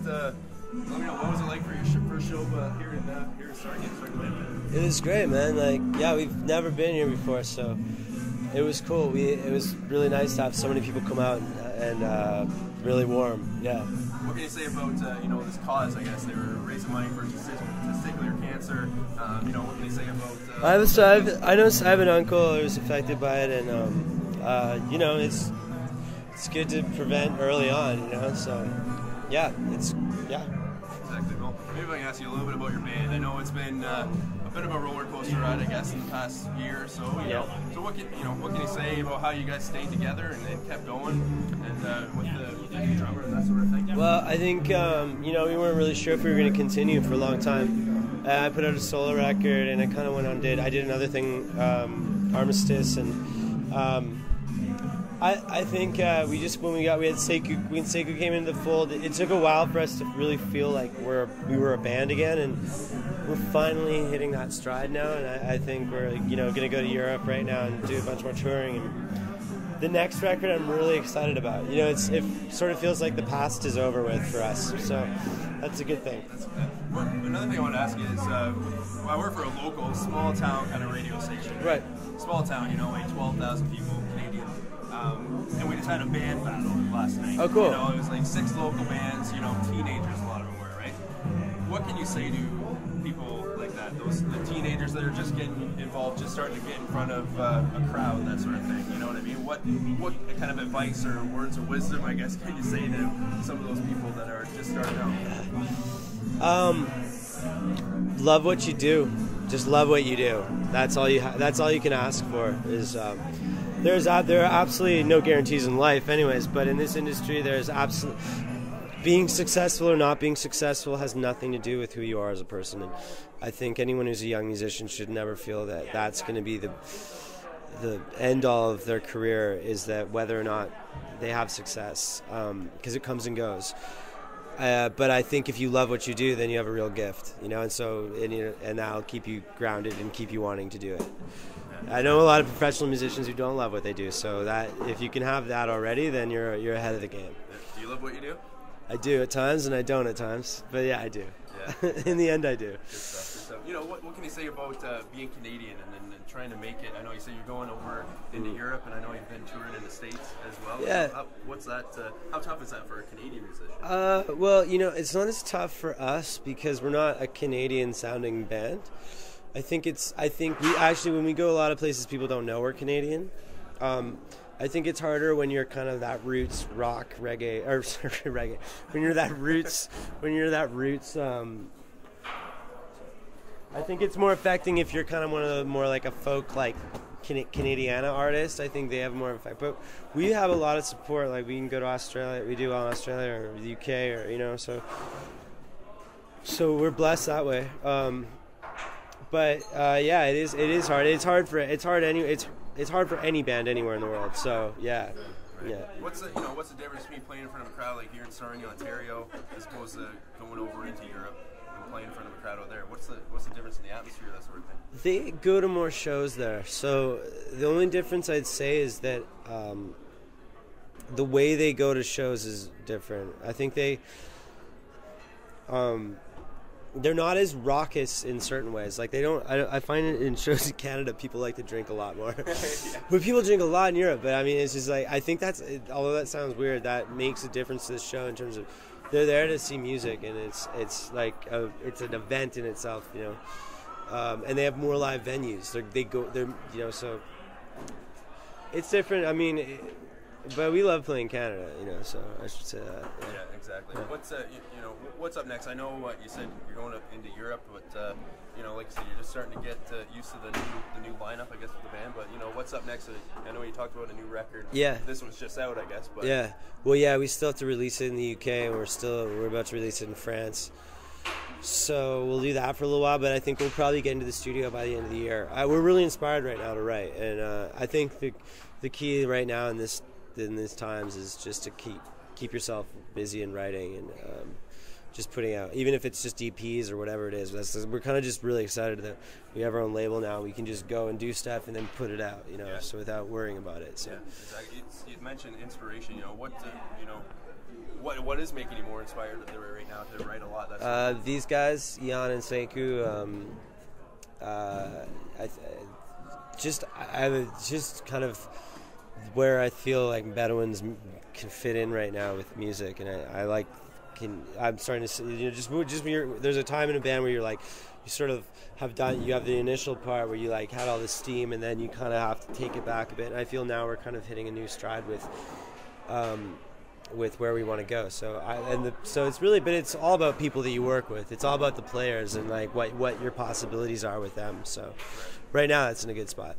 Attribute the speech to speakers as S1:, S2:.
S1: let me know, what was it like for your first show here in Sarnia?
S2: It was great, man. Like, yeah, we've never been here before, so it was cool. It was really nice to have so many people come out and really warm. Yeah.
S1: What can you say about this cause? I guess they were raising money for testicular cancer. What can you say about?
S2: I have an uncle who was affected by it, and it's good to prevent early on. So yeah.
S1: Exactly. Well, maybe I can ask you a little bit about your band. I know it's been a bit of a roller coaster ride, I guess, in the past year or so. You know. So what can you say about how you guys stayed together and kept going, and with the drummer and that sort of thing?
S2: Well, I think we weren't really sure if we were going to continue for a long time. I put out a solo record, and I kind of went on. I did another thing, Armistice, and I think we had Sekou. When Sekou came into the fold, it took a while for us to really feel like we were a band again, and we're finally hitting that stride now. And I think we're going to go to Europe right now and do a bunch more touring. And the next record I'm really excited about. It sort of feels like the past is over with for us, so that's a good thing.
S1: Well, another thing I want to ask you is, I work for a local, small town kind of radio station.
S2: Right.
S1: Small town, like 12,000 people, Canadian. And we just had a band battle last night.
S2: Oh, cool.
S1: It was like 6 local bands, teenagers, a lot of them were, right? What can you say to people like that, the teenagers that are just getting involved, just starting to get in front of a crowd, that sort of thing, you know what I mean? What kind of advice or words of wisdom, I guess, can you say to some of those people that are just starting out?
S2: Love what you do. Just love what you do. That's all you can ask for. Is there are absolutely no guarantees in life, anyways. But in this industry, there's absolutely being successful or not being successful has nothing to do with who you are as a person. And I think anyone who's a young musician should never feel that that's going to be the end all of their career. Is that whether or not they have success, because it comes and goes. But I think if you love what you do, then you have a real gift, and so and that'll keep you grounded and keep you wanting to do it. I know a lot of professional musicians who don't love what they do, so that if you can have that already, then you're ahead of the game.
S1: Do you love what you do?
S2: I do at times, and I don't at times, but yeah, I do. Yeah. In the end, I do.
S1: Good stuff. Good stuff. What can you say about being Canadian and then trying to make it? I know you say you're going over into Europe, and I know you've been touring in the States as well.
S2: Yeah.
S1: What's that? How tough is that for a Canadian musician?
S2: Well, it's not as tough for us because we're not a Canadian-sounding band. I think we actually, when we go a lot of places, people don't know we're Canadian. I think it's harder when you're kind of that roots rock reggae or reggae. When you're that roots. I think it's more affecting if you're kind of one of the more like a folk like Canadiana artist. I think they have more effect. But we have a lot of support. Like we can go to Australia. We do well in Australia or the UK or So we're blessed that way. But yeah, it is hard. It's hard for any band anywhere in the world. So yeah,
S1: right.
S2: Yeah.
S1: What's the difference between playing in front of a crowd like here in Sarnia, Ontario, as opposed to going over into Europe and playing in front of a crowd out there? What's the difference in the atmosphere, that sort of thing?
S2: They go to more shows there. So the only difference I'd say is that the way they go to shows is different. I think they're not as raucous in certain ways. Like I find it in shows in Canada, people like to drink a lot more. Yeah. But people drink a lot in Europe. But I mean, it's just like, I think although that sounds weird, that makes a difference to the show in terms of they're there to see music, and it's like it's an event in itself, and they have more live venues. So it's different. I mean, but we love playing Canada, so I should say that.
S1: Yeah, exactly. Yeah. What's up next? I know you said you're going into Europe, but like I said, you're just starting to get used to the new lineup, I guess, with the band. But what's up next? I know you talked about a new record.
S2: Yeah.
S1: This was just out, I guess. But
S2: yeah. Well, yeah, we still have to release it in the UK, and we're about to release it in France. So we'll do that for a little while, but I think we'll probably get into the studio by the end of the year. We're really inspired right now to write, and I think the key right now in these times is just to keep yourself busy in writing and just putting out, even if it's just EPs or whatever it is. We're kind of just really excited that we have our own label now. We can just go and do stuff and then put it out,
S1: Yeah.
S2: So without worrying about it. So.
S1: Yeah, exactly. You mentioned inspiration. What is making you more inspired right now to write a lot?
S2: These guys, Ian and Senku, just kind of where I feel like Bedouins can fit in right now with music, and I'm starting to see, there's a time in a band where you're like, you sort of you have the initial part where you like had all the steam, and then you kind of have to take it back a bit. And I feel now we're kind of hitting a new stride with where we want to go. So it's really, but it's all about people that you work with. It's all about the players and like what your possibilities are with them. So right now it's in a good spot.